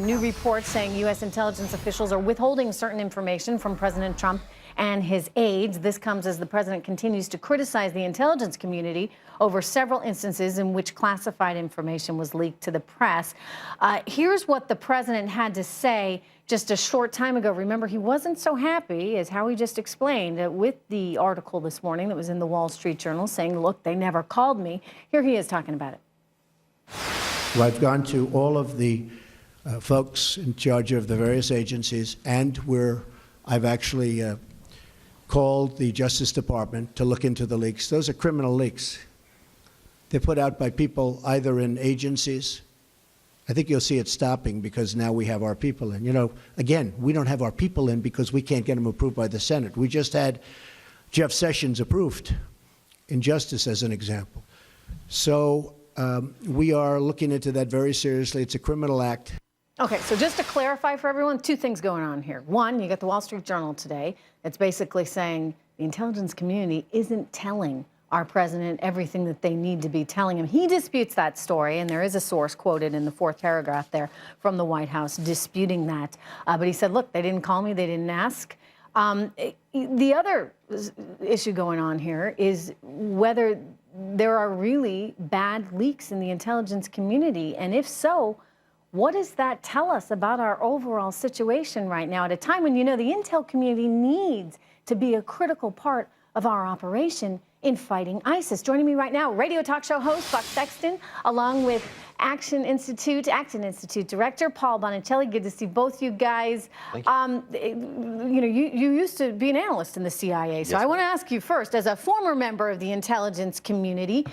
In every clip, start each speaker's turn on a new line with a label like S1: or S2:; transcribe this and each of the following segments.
S1: New reports saying U.S. intelligence officials are withholding certain information from President Trump and his aides. This comes as the president continues to criticize the intelligence community over several instances in which classified information was leaked to the press. Here's what the president had to say just a short time ago. Remember, he wasn't so happy, as Howie just explained, with the article this morning that was in the Wall Street Journal saying, look, they never called me. Here he is talking about it.
S2: Well, I've gone to all of the folks in charge of the various agencies, and I've actually called the Justice Department to look into the leaks. Those are criminal leaks. They're put out by people either in agencies. I think you'll see it stopping because now we have our people in. You know, again, we don't have our people in because we can't get them approved by the Senate. We just had Jeff Sessions approved in Justice, as an example. So we are looking into that very seriously. It's a criminal act.
S1: Okay, so just to clarify for everyone, two things going on here. One, you got the Wall Street Journal today. It's basically saying the intelligence community isn't telling our president everything that they need to be telling him. He disputes that story, and there is a source quoted in the fourth paragraph there from the White House disputing that. But he said, look, they didn't call me, they didn't ask. The other issue going on here is whether there are really bad leaks in the intelligence community, and if so, what does that tell us about our overall situation right now at a time when, you know, the intel community needs to be a critical part of our operation in fighting ISIS? Joining me right now, radio talk show host Buck Sexton, along with Action Institute Director Paul Bonicelli. Good to see both you guys.
S3: Thank you.
S1: You know, you used to be an analyst in the CIA, so yes, I want to ask you first, as a former member of the intelligence community,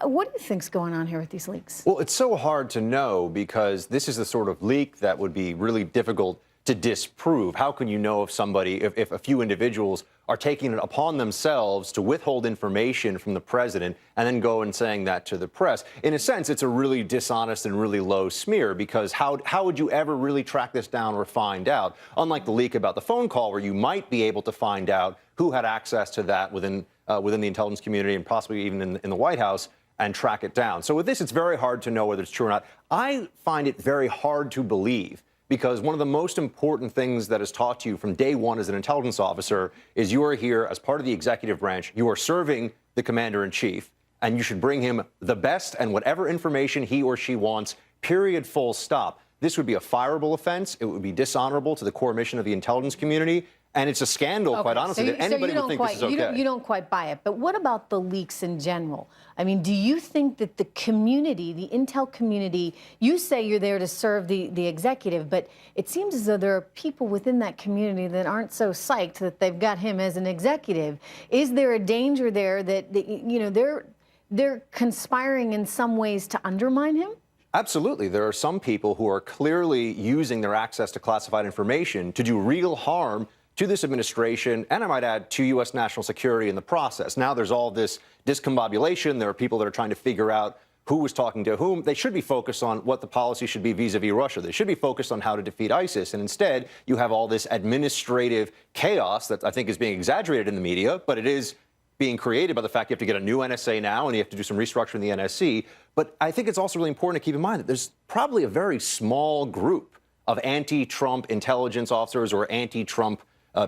S1: what do you think's going on here with these leaks?
S3: Well, it's so hard to know because this is the sort of leak that would be really difficult to disprove. How can you know if somebody, if a few individuals are taking it upon themselves to withhold information from the president and then go and saying that to the press? In a sense, it's a really dishonest and really low smear, because how would you ever really track this down or find out? Unlike the leak about the phone call, where you might be able to find out who had access to that within the intelligence community and possibly even in the White House and track it down. So with this, it's very hard to know whether it's true or not. I find it very hard to believe, because one of the most important things that is taught to you from day one as an intelligence officer is you are here as part of the executive branch. You are serving the commander-in-chief, and you should bring him the best and whatever information he or she wants, period, full stop. This would be a fireable offense. It would be dishonorable to the core mission of the intelligence community. And it's a scandal, okay, quite honestly, that anybody would think this is okay.
S1: You don't quite buy it. But what about the leaks in general? I mean, do you think that the community, the intel community, you say you're there to serve the executive, but it seems as though there are people within that community that aren't so psyched that they've got him as an executive. Is there a danger there that you know, they're conspiring in some ways to undermine him?
S3: Absolutely. There are some people who are clearly using their access to classified information to do real harm to this administration, and I might add, to U.S. national security in the process. Now there's all this discombobulation. There are people that are trying to figure out who was talking to whom. They should be focused on what the policy should be vis-a-vis Russia. They should be focused on how to defeat ISIS. And instead, you have all this administrative chaos that I think is being exaggerated in the media, but it is being created by the fact you have to get a new NSA now and you have to do some restructuring in the NSC. But I think it's also really important to keep in mind that there's probably a very small group of anti-Trump intelligence officers or anti-Trump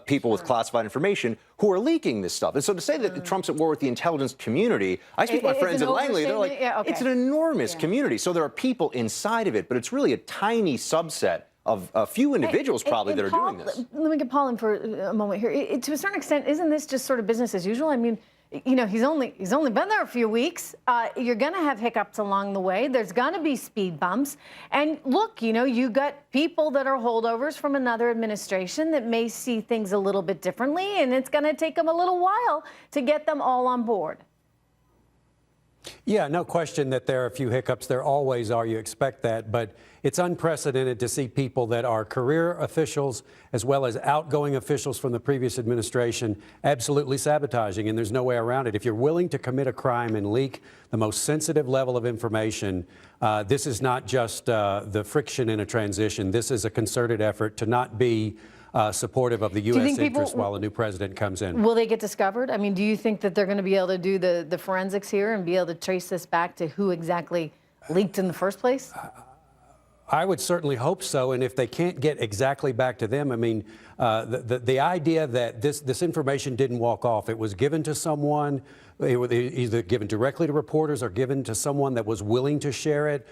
S3: people with classified information who are leaking this stuff. And so to say that Trump's at war with the intelligence community, I speak to my friends in Langley, they're like, yeah, okay, it's an enormous community. So there are people inside of it, but it's really a tiny subset of a few individuals probably that are
S1: Paul,
S3: doing this.
S1: Let me get Paul in for a moment here. To a certain extent, isn't this just sort of business as usual? I mean, you know, he's only been there a few weeks. You're going to have hiccups along the way. There's going to be speed bumps. And look, you know, you got people that are holdovers from another administration that may see things a little bit differently, and it's going to take them a little while to get them all on board.
S4: Yeah, no question that there are a few hiccups. There always are. You expect that. But it's unprecedented to see people that are career officials as well as outgoing officials from the previous administration absolutely sabotaging, and there's no way around it. If you're willing to commit a crime and leak the most sensitive level of information, this is not just the friction in a transition. This is a concerted effort to not be supportive of the U.S. interest while a new president comes in.
S1: Will they get discovered? I mean, do you think that they're going to be able to do the forensics here and be able to trace this back to who exactly leaked in the first place?
S4: I would certainly hope so, and if they can't get exactly back to them, I mean, the idea that this information didn't walk off, it was given to someone, it was either given directly to reporters or given to someone that was willing to share it.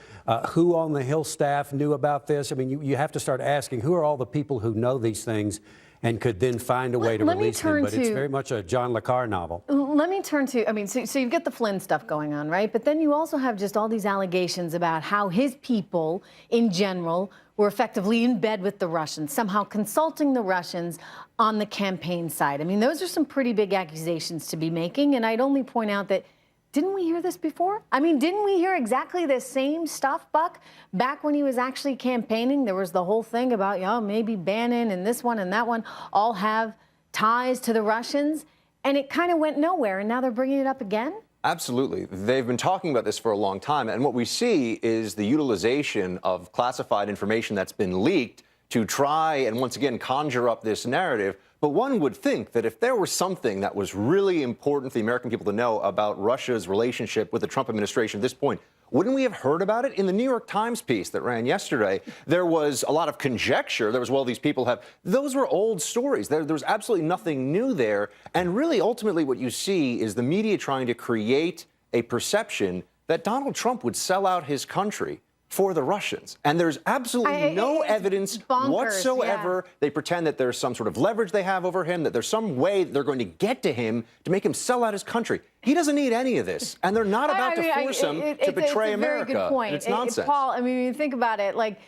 S4: Who on the Hill staff knew about this? I mean, you have to start asking, who are all the people who know these things and could then find a way to release them? But it's very much a John le Carre novel.
S1: Let me turn to, I mean, so you've got the Flynn stuff going on, right? But then you also have just all these allegations about how his people in general were effectively in bed with the Russians, somehow consulting the Russians on the campaign side. I mean, those are some pretty big accusations to be making. And I'd only point out that, didn't we hear this before? I mean, didn't we hear exactly the same stuff, Buck, back when he was actually campaigning? There was the whole thing about, you know, maybe Bannon and this one and that one all have ties to the Russians. And it kind of went nowhere. And now they're bringing it up again?
S3: Absolutely. They've been talking about this for a long time. And what we see is the utilization of classified information that's been leaked to try and once again conjure up this narrative. But one would think that if there was something that was really important for the American people to know about Russia's relationship with the Trump administration at this point, wouldn't we have heard about it? In the New York Times piece that ran yesterday, there was a lot of conjecture. There was, well, these people have, those were old stories. There was absolutely nothing new there. And really, ultimately, what you see is the media trying to create a perception that Donald Trump would sell out his country for the Russians. And there's absolutely no evidence whatsoever. Yeah. They pretend that there's some sort of leverage they have over him, that there's some way they're going to get to him to make him sell out his country. He doesn't need any of this. And they're not about to force him to betray America.
S1: It's a very good point.
S3: It's nonsense.
S1: Paul, I mean, when you think about it, like,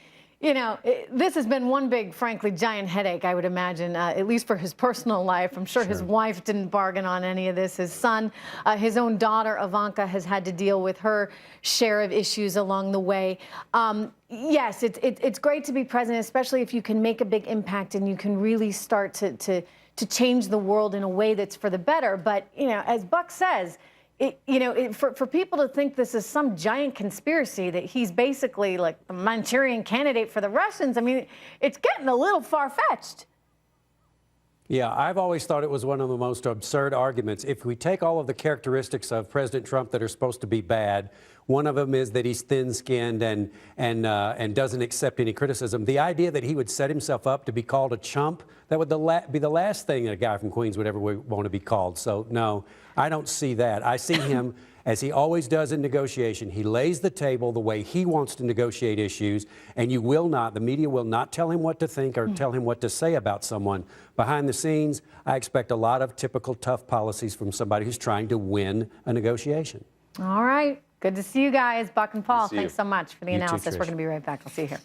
S1: you know, this has been one big, frankly, giant headache, I would imagine, at least for his personal life. I'm sure his wife didn't bargain on any of this. His son, his own daughter, Ivanka, has had to deal with her share of issues along the way. Yes, it's great to be president, especially if you can make a big impact and you can really start to change the world in a way that's for the better. But, you know, as Buck says, for people to think this is some giant conspiracy, that he's basically like the Manchurian candidate for the Russians, I mean, it's getting a little far-fetched.
S4: Yeah, I've always thought it was one of the most absurd arguments. If we take all of the characteristics of President Trump that are supposed to be bad, one of them is that he's thin-skinned and doesn't accept any criticism. The idea that he would set himself up to be called a chump, that would be the last thing a guy from Queens would ever want to be called. So, no, I don't see that. I see him, as he always does in negotiation, he lays the table the way he wants to negotiate issues, and the media will not tell him what to think or tell him what to say about someone. Behind the scenes, I expect a lot of typical tough policies from somebody who's trying to win a negotiation.
S1: All right. Good to see you guys. Buck and Paul, thanks so much for the
S4: You too,
S1: analysis.
S4: Trish.
S1: We're going to be right back. I'll see you here.